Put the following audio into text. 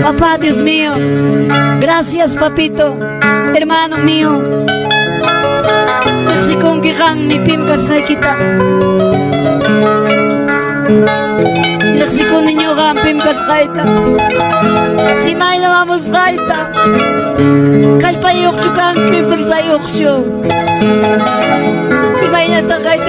Papá, Dios mío, gracias, papito, hermano mío. Si kung kikang mi pimkas kay kita. Si kung ninyo kang pimkas kay ta. Di may namamos kay ta. Kay payok chukang kifir sa yoksyo. Di may natakay